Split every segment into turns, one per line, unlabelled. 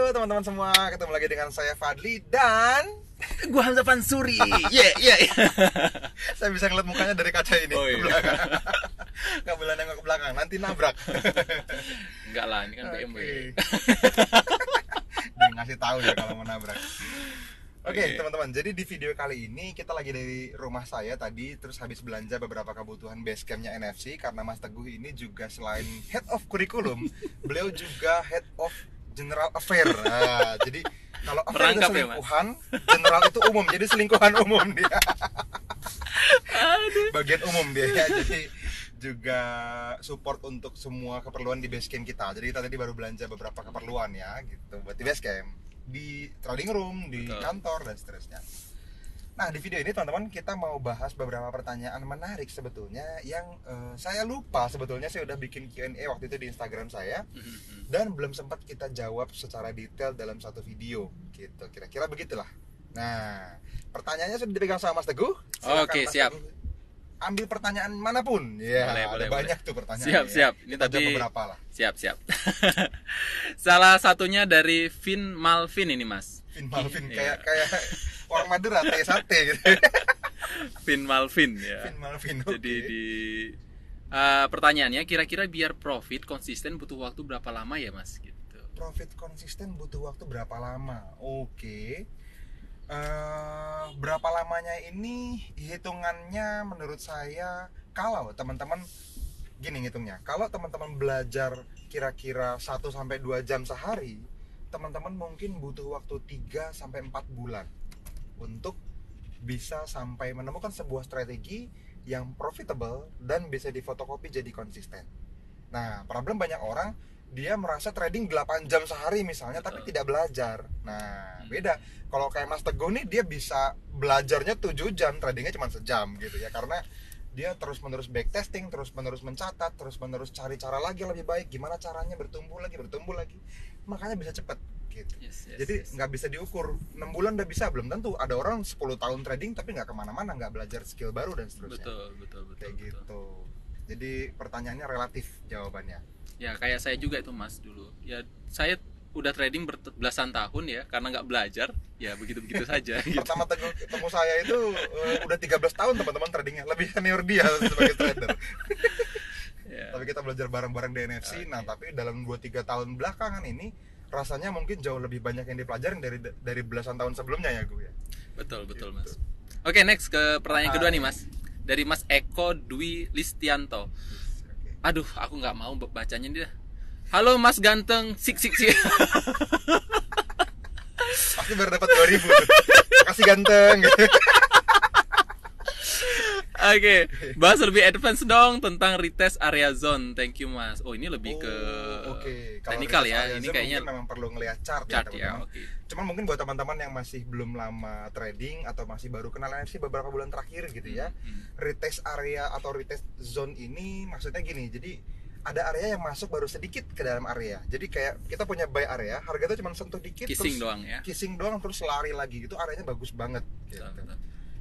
teman-teman semua, ketemu lagi dengan saya Fadli dan
gua Hamzah Fansuri. Yeah.
saya bisa ngeliat mukanya dari kaca ini
Oh, iya.
ke belakang. Gak boleh nengok ke belakang, nanti nabrak.
Enggak lah, ini kan BMW.
Dia ngasih tahu ya kalau mau nabrak. Oke,
Oke.
teman-teman, jadi di video kali ini kita lagi dari rumah saya tadi, terus habis belanja beberapa kebutuhan basecampnya NFC, karena Mas Teguh ini juga selain head of curriculum, beliau juga head of general affair. Nah, jadi kalau affair itu
Merangkap ya, Mas?
selingkuhan, general itu umum, jadi selingkuhan umum dia. Bagian umum dia ya, jadi juga support untuk semua keperluan di basecamp kita. Jadi kita tadi baru belanja beberapa keperluan ya, gitu, buat di basecamp, di trading room, di
Betul.
kantor dan seterusnya. Nah, di video ini teman-teman kita mau bahas beberapa pertanyaan menarik sebetulnya yang saya lupa sebetulnya. Saya udah bikin Q&A waktu itu di Instagram saya dan belum sempat kita jawab secara detail dalam satu video gitu. Kira-kira begitulah. Nah, pertanyaannya sudah dipegang sama Mas Teguh. Silakan,
Oke,
Mas
siap.
Teguh. Ambil pertanyaan manapun. Ya,
Boleh,
ada banyak tuh pertanyaan.
Siap. Ini
Kita
tapi
jawab beberapa lah.
Siap. Salah satunya dari Vin Malvin ini, Mas.
Vin Malvin
Iya.
kayak orang Madura teh sate gitu.
Vin Malvin ya.
Vin Malvin.
Jadi
oke.
di pertanyaannya, kira-kira biar profit konsisten butuh waktu berapa lama ya, Mas? Gitu.
Profit konsisten butuh waktu berapa lama? Oke. Berapa lamanya ini hitungannya menurut saya, kalau teman-teman gini ngitungnya. Kalau teman-teman belajar kira-kira 1 sampai 2 jam sehari, teman-teman mungkin butuh waktu 3 sampai 4 bulan untuk bisa sampai menemukan sebuah strategi yang profitable dan bisa difotokopi jadi konsisten. Nah, problem banyak orang, dia merasa trading 8 jam sehari misalnya, tapi
Betul.
tidak belajar. Nah, beda. Kalau kayak Mas Teguh nih, dia bisa belajarnya 7 jam, tradingnya cuma sejam gitu ya. Karena dia terus-menerus backtesting, terus-menerus mencatat, terus-menerus cari cara lagi yang lebih baik. Gimana caranya bertumbuh lagi. Makanya bisa cepet gitu.
Yes,
Jadi
yes.
nggak bisa diukur 6 bulan udah bisa, belum tentu. Ada orang 10 tahun trading tapi nggak kemana-mana, nggak belajar skill baru dan seterusnya.
Betul.
Kayak gitu. Jadi pertanyaannya relatif jawabannya.
Ya kayak saya juga itu, Mas, dulu. Ya saya udah trading belasan tahun ya, karena nggak belajar, ya begitu-begitu saja. Gitu.
Pertama ketemu saya itu udah 13 tahun teman-teman tradingnya, lebih senior dia sebagai trader.
Ya.
Tapi kita belajar bareng-bareng di NFC.
Oke.
Nah, tapi dalam 2-3 tahun belakangan ini rasanya mungkin jauh lebih banyak yang dipelajarin dari belasan tahun sebelumnya ya gue ya.
Betul,
Gitu.
Mas. Oke, next ke pertanyaan kedua nih,
Hai.
Mas. Dari Mas Eko Dwi Listianto.
Oke.
Aduh, aku nggak mau bacanya dia. Halo Mas ganteng, sik.
Pasti baru dapat 2000 tuh. Makasih ganteng.
Oke, bahas lebih advance dong tentang retest area zone. Thank you, Mas. Oh, ini lebih ke
Oke. Kalau
teknikal
retest
ya.
area
Ini
zone
kayaknya
mungkin memang perlu ngelihat chart
chart
teman-teman.
ya. Oke.
Cuman mungkin buat teman-teman yang masih belum lama trading atau masih baru kenal NFC beberapa bulan terakhir gitu ya, retest area atau retest zone ini maksudnya gini. Jadi ada area yang masuk baru sedikit ke dalam area. Jadi kayak kita punya buy area, harga itu cuma sentuh dikit,
Kissing
terus
doang ya.
kissing doang terus lari lagi. Itu areanya bagus banget gitu.
Betul.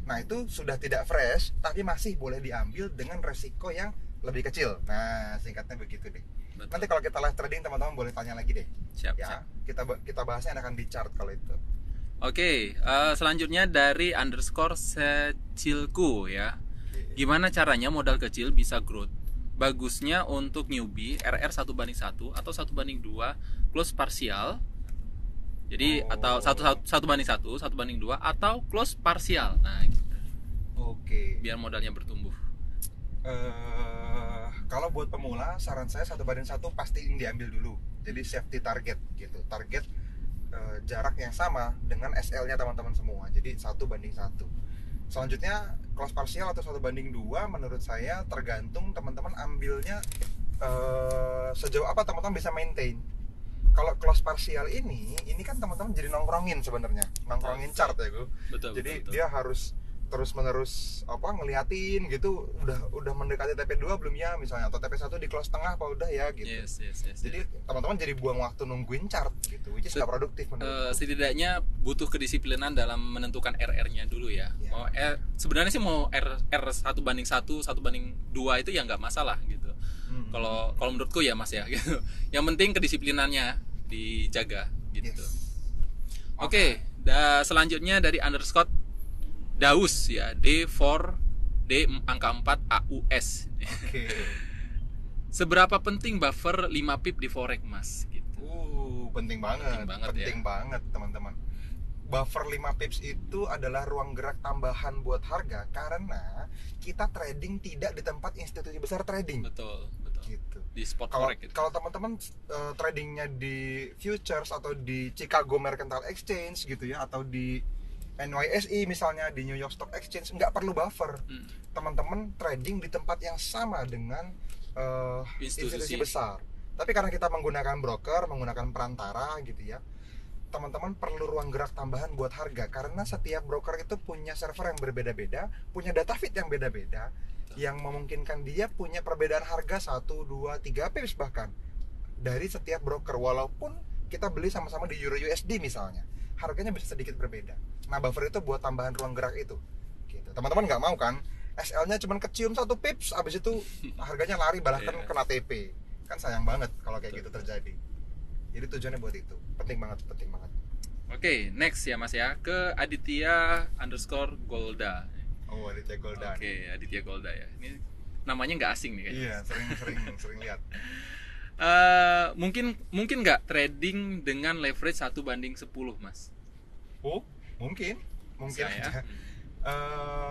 Nah, itu sudah tidak fresh tapi masih boleh diambil dengan resiko yang lebih kecil. Nah, singkatnya begitu deh.
Betul.
Nanti kalau kita live trading teman-teman boleh tanya lagi deh.
Siap.
Ya, kita bahasnya akan di chart kalau itu.
Oke, selanjutnya dari underscore secilku ya. Gimana caranya modal kecil bisa growth? Bagusnya untuk newbie RR 1:1 atau 1:2 close parsial. Jadi atau 1:1, 1:2 atau close parsial. Nah, gitu.
Oke.
Biar modalnya bertumbuh.
Kalau buat pemula saran saya 1:1 pasti diambil dulu. Jadi safety target gitu. Target jarak yang sama dengan SL-nya teman-teman semua. Jadi 1:1. Selanjutnya close parsial atau 1:2 menurut saya tergantung teman-teman ambilnya sejauh apa teman-teman bisa maintain. Kalau close parsial ini kan teman-teman jadi nongkrongin sebenarnya, nongkrongin chart ya gue.
Betul.
Jadi dia harus terus-menerus ngeliatin gitu, udah mendekati TP2 belum ya misalnya, atau TP1 di close tengah apa udah ya gitu.
Yes.
Jadi teman-teman jadi buang waktu nungguin chart gitu, which is nggak produktif menurut gue.
Setidaknya butuh kedisiplinan dalam menentukan RR-nya dulu ya.
Iya.
Mau sebenarnya sih mau R 1:1, 1:2 itu ya nggak masalah gitu. Kalau menurutku ya, Mas ya gitu. Yang penting kedisiplinannya dijaga. gitu.
Yes.
Oke, selanjutnya dari underscore Daus ya, D4 D angka 4 AUS.
Oke.
Seberapa penting buffer 5 pip di forex, Mas? Gitu.
Penting banget.
Penting banget ya.
Teman-teman. Buffer 5 pips itu adalah ruang gerak tambahan buat harga karena kita trading tidak di tempat institusi besar trading.
Betul.
Gitu.
Di spot
Kalau
forex gitu.
kalau teman-teman tradingnya di futures atau di Chicago Mercantile Exchange gitu ya, atau di NYSE misalnya, di New York Stock Exchange, nggak perlu buffer. Teman-teman trading di tempat yang sama dengan institusi besar. Tapi karena kita menggunakan broker, menggunakan perantara gitu ya, teman-teman perlu ruang gerak tambahan buat harga karena setiap broker itu punya server yang berbeda-beda, punya data feed yang beda-beda, yang memungkinkan dia punya perbedaan harga 1, 2, 3 pips bahkan dari setiap broker, walaupun kita beli sama-sama di Euro USD misalnya, harganya bisa sedikit berbeda. Nah, buffer itu buat tambahan ruang gerak itu gitu. Teman-teman nggak mau kan SL-nya cuma kecium 1 pips, abis itu harganya lari bahkan kena TP, kan sayang banget kalau kayak gitu terjadi. Jadi tujuannya buat itu, penting banget.
Oke, next ya Mas ya, ke Aditya underscore Golda.
Oh, Aditya Golda.
Oke, Aditya Golda ya. Ini namanya nggak asing nih kayaknya.
Iya, sering lihat.
Mungkin nggak trading dengan leverage 1:10, Mas?
Oh, mungkin
Saya.
aja.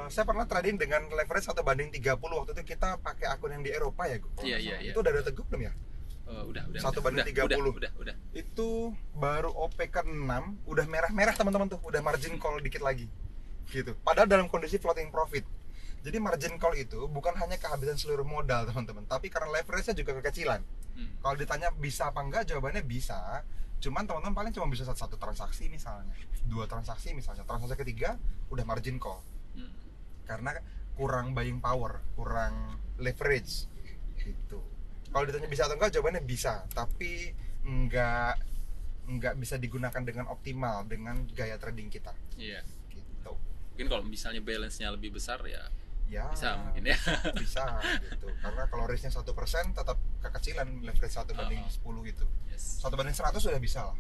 Saya pernah trading dengan leverage 1:30. Waktu itu kita pakai akun yang di Eropa ya.
Iya.
Itu udah ada Teguh belum ya?
Udah.
1:30.
Udah.
Itu baru OP ke-6, udah merah-merah teman-teman tuh, udah margin call dikit lagi. Gitu. Padahal dalam kondisi floating profit. Jadi margin call itu bukan hanya kehabisan seluruh modal, teman-teman, tapi karena leverage-nya juga kekecilan. Kalau ditanya bisa apa enggak, jawabannya bisa. Cuman teman-teman paling cuma bisa satu transaksi misalnya, 2 transaksi misalnya, transaksi ketiga udah margin call. Karena kurang buying power, kurang leverage gitu. Kalau ditanya bisa atau enggak, jawabannya bisa, tapi enggak bisa digunakan dengan optimal dengan gaya trading kita.
Iya.
Gitu.
Mungkin kalau misalnya balance-nya lebih besar ya bisa mungkin ya.
Bisa gitu. Karena kalau risk-nya 1% tetap kekecilan leverage 1:10 itu.
Yes.
1:100 sudah bisa lah.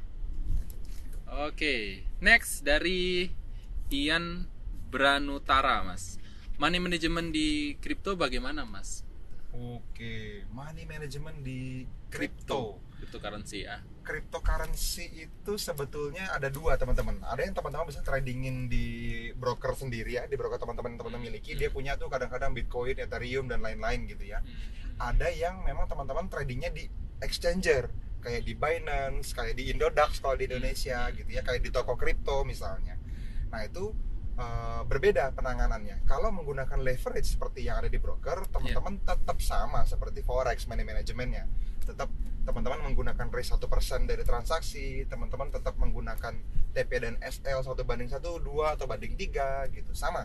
Oke, next dari Ian Branutara, Mas. Money management di kripto bagaimana, Mas?
Oke, money management di cryptocurrency
ya.
Cryptocurrency itu sebetulnya ada 2, teman-teman. Ada yang teman-teman bisa tradingin di broker sendiri ya, di broker teman-teman miliki. Dia punya tuh kadang-kadang Bitcoin, Ethereum dan lain-lain gitu ya. Ada yang memang teman-teman tradingnya di exchanger, kayak di Binance, kayak di Indodax kalau di Indonesia gitu ya, kayak di toko kripto misalnya. Nah, itu berbeda penanganannya. Kalau menggunakan leverage seperti yang ada di broker, teman-teman tetap sama seperti forex money managementnya. Tetap teman-teman menggunakan risk 1% dari transaksi, teman-teman tetap menggunakan TP dan SL 1:1, 2 atau banding 3 gitu. Sama.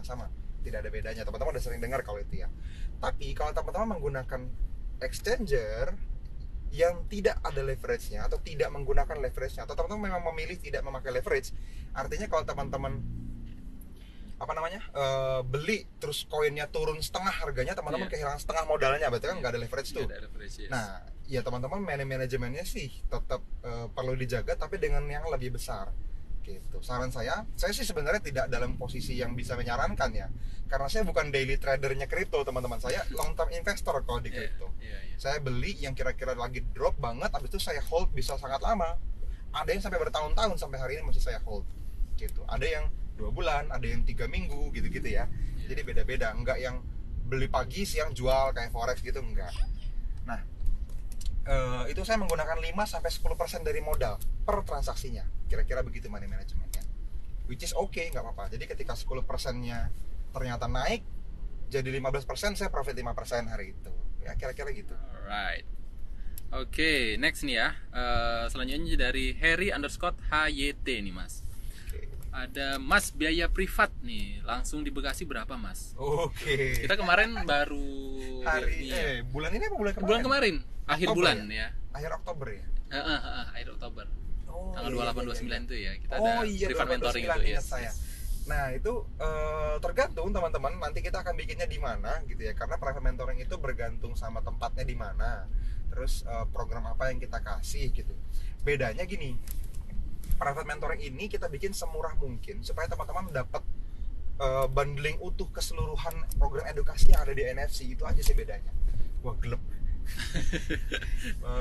Tidak ada bedanya. Teman-teman udah sering dengar kalau itu ya. Tapi kalau teman-teman menggunakan exchanger yang tidak ada leverage-nya atau tidak menggunakan leverage-nya, atau teman-teman memang memilih tidak memakai leverage, artinya kalau teman-teman beli terus koinnya turun setengah harganya, teman-teman kehilangan setengah modalnya, berarti kan nggak ada leverage tuh. Nah, ya teman-teman manajemennya sih tetap perlu dijaga, tapi dengan yang lebih besar gitu. Saran saya sih sebenarnya tidak dalam posisi yang bisa menyarankan ya, karena saya bukan daily tradernya kripto, teman-teman. Saya long term investor kalau di kripto. Saya beli yang kira-kira lagi drop banget, habis itu saya hold bisa sangat lama. Ada yang sampai bertahun-tahun, sampai hari ini masih saya hold gitu. Ada yang 2 bulan, ada yang 3 minggu gitu-gitu ya. Jadi beda-beda, enggak yang beli pagi siang jual kayak forex gitu, enggak. Nah, itu saya menggunakan 5-10% dari modal per transaksinya, kira-kira begitu money managementnya, which is okay, nggak apa-apa. Jadi ketika 10%-nya ternyata naik jadi 15%, saya profit 5% hari itu ya, kira-kira gitu.
Alright. Oke, next nih ya. Selanjutnya dari Harry underscore HYT nih, Mas. Ada Mas, biaya privat nih langsung di Bekasi berapa, Mas?
Oke.
Kita kemarin baru
bulan ini apa bulan kemarin?
Bulan kemarin, akhir
Oktober
bulan
ya?
ya.
Akhir Oktober ya?
Akhir Oktober.
Oh,
tanggal 28 29 itu ya. Kita
ada
privat mentoring itu ya.
Saya. Nah, itu tergantung teman-teman, nanti kita akan bikinnya di mana gitu ya. Karena private mentoring itu bergantung sama tempatnya di mana. Terus program apa yang kita kasih gitu. Bedanya gini. private mentoring ini kita bikin semurah mungkin supaya teman-teman dapat bundling utuh keseluruhan program edukasi yang ada di NFC. Itu aja sih bedanya. Wah, gelap.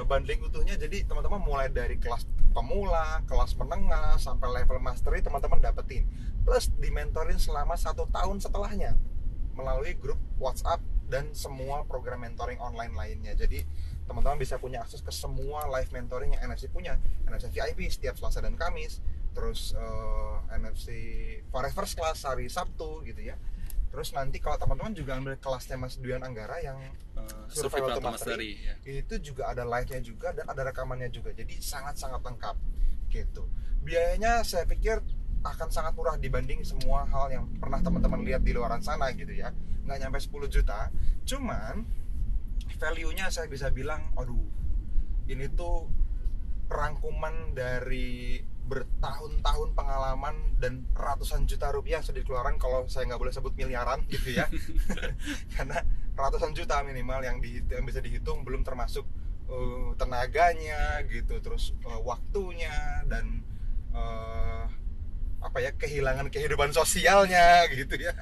Bundling utuhnya, jadi teman-teman mulai dari kelas pemula, kelas menengah sampai level mastery teman-teman dapetin, plus dimentorin selama 1 tahun setelahnya melalui grup WhatsApp dan semua program mentoring online lainnya. Jadi teman-teman bisa punya akses ke semua live mentoring yang NFC punya. NFC VIP setiap Selasa dan Kamis, terus NFC Forever Class hari Sabtu gitu ya. Terus nanti kalau teman-teman juga ambil kelasnya Mas Duyan Anggara yang Survival to Mastery,
ya.
itu juga ada live-nya juga dan ada rekamannya juga. Jadi sangat-sangat lengkap gitu. Biayanya saya pikir akan sangat murah dibanding semua hal yang pernah teman-teman lihat di luaran sana gitu ya. Nggak nyampe 10 juta. Cuman value-nya saya bisa bilang, aduh, ini tuh rangkuman dari bertahun-tahun pengalaman dan ratusan juta rupiah sudah dikeluarkan, kalau saya nggak boleh sebut miliaran gitu ya. Karena ratusan juta minimal yang bisa dihitung, belum termasuk tenaganya gitu, terus waktunya dan kehilangan kehidupan sosialnya gitu ya.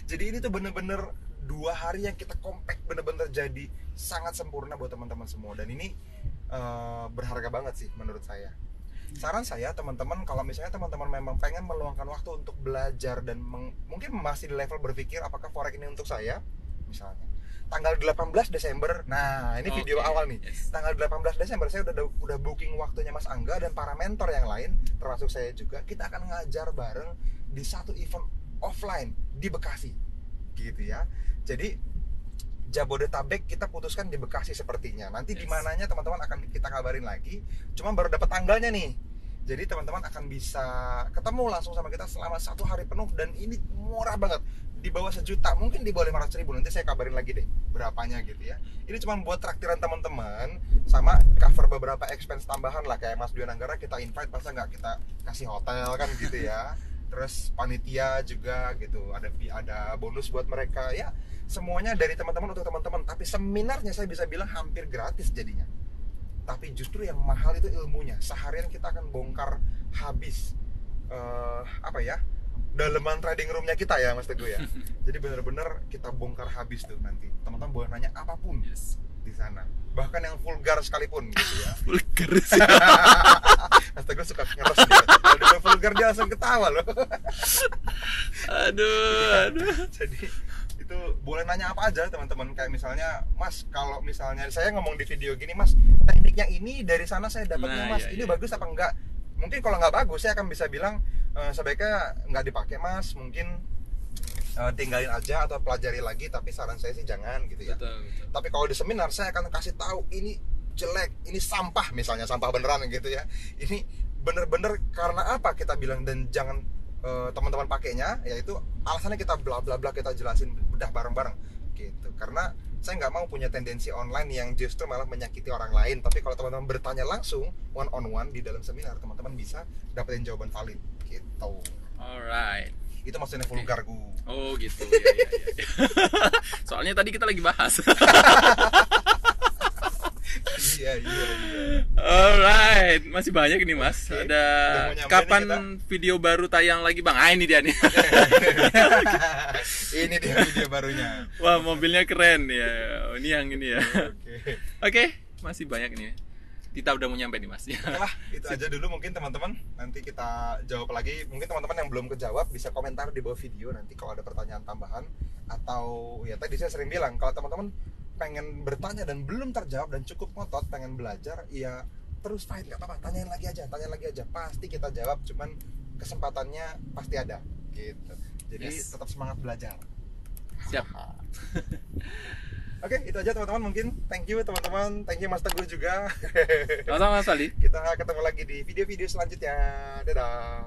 Jadi ini tuh bener-bener 2 hari yang kita compact, bener-bener jadi sangat sempurna buat teman-teman semua. Dan ini berharga banget sih menurut saya. Saran saya teman-teman, kalau misalnya teman-teman memang pengen meluangkan waktu untuk belajar dan mungkin masih di level berpikir apakah forex ini untuk saya, misalnya tanggal 18 Desember, nah ini video awal nih. Tanggal 18 Desember saya udah booking waktunya Mas Angga dan para mentor yang lain, termasuk saya juga. Kita akan ngajar bareng di satu event offline di Bekasi gitu ya. Jadi Jabodetabek kita putuskan di Bekasi sepertinya. Nanti di mananya teman-teman akan kita kabarin lagi. Cuma baru dapat tanggalnya nih. Jadi teman-teman akan bisa ketemu langsung sama kita selama 1 hari penuh, dan ini murah banget. Di bawah 1 juta, mungkin di bawah 500 ribu. Nanti saya kabarin lagi deh berapanya gitu ya. Ini cuma buat traktiran teman-teman sama cover beberapa expense tambahan lah, kayak Mas Duyan Anggara kita invite, masa nggak kita kasih hotel kan gitu ya. Terus panitia juga gitu, ada bonus buat mereka ya. Semuanya dari teman-teman untuk teman-teman. Tapi seminarnya saya bisa bilang hampir gratis jadinya. Tapi justru yang mahal itu ilmunya. Seharian kita akan bongkar habis daleman trading roomnya kita ya Mas Teguh ya. Jadi benar-benar kita bongkar habis tuh nanti. Teman-teman boleh nanya apapun di sana. Bahkan yang vulgar sekalipun gitu ya.
Vulgar.
Mas Teguh suka ngeres dia. Kalau dia vulgar dia langsung ketawa loh.
Aduh.
Jadi itu boleh nanya apa aja teman-teman, kayak misalnya Mas, kalau misalnya saya ngomong di video gini Mas, tekniknya ini dari sana saya dapatnya Mas, ini bagus apa enggak? Mungkin kalau nggak bagus saya akan bisa bilang sebaiknya nggak dipakai Mas, mungkin tinggalin aja atau pelajari lagi, tapi saran saya sih jangan gitu ya.
Betul.
Tapi kalau di seminar saya akan kasih tahu ini jelek, ini sampah, misalnya sampah beneran gitu ya. Ini bener-bener karena apa kita bilang, dan jangan teman-teman pakainya, yaitu alasannya kita bla bla bla, kita jelasin bedah bareng-bareng gitu. Karena saya nggak mau punya tendensi online yang justru malah menyakiti orang lain. Tapi kalau teman-teman bertanya langsung one on one di dalam seminar, teman-teman bisa dapetin jawaban valid gitu.
Alright.
Itu maksudnya vulgar gu.
Oh gitu. Ya. Soalnya tadi kita lagi bahas.
Iya.
Alright, masih banyak ini Mas.
Okay.
Ada kapan video baru tayang lagi Bang? Ah, ini dia nih.
Ini dia video barunya.
Wah, mobilnya keren ya. Oh, ini yang ini ya. Oke, masih banyak nih. Kita udah mau nyampe nih Mas.
Nah, itu aja dulu mungkin teman-teman. Nanti kita jawab lagi. Mungkin teman-teman yang belum kejawab bisa komentar di bawah video nanti kalau ada pertanyaan tambahan. Atau ya tadi saya sering bilang, kalau teman-teman pengen bertanya dan belum terjawab dan cukup ngotot pengen belajar, ya terus fight, nggak apa-apa, tanyain lagi aja, pasti kita jawab, cuman kesempatannya pasti ada gitu. Jadi tetap semangat belajar.
Siap.
Oke, itu aja teman-teman, mungkin thank you teman-teman, thank you Mas Teguh juga.
Sama-sama Mas Ali.
Kita ketemu lagi di video-video selanjutnya. Dadah.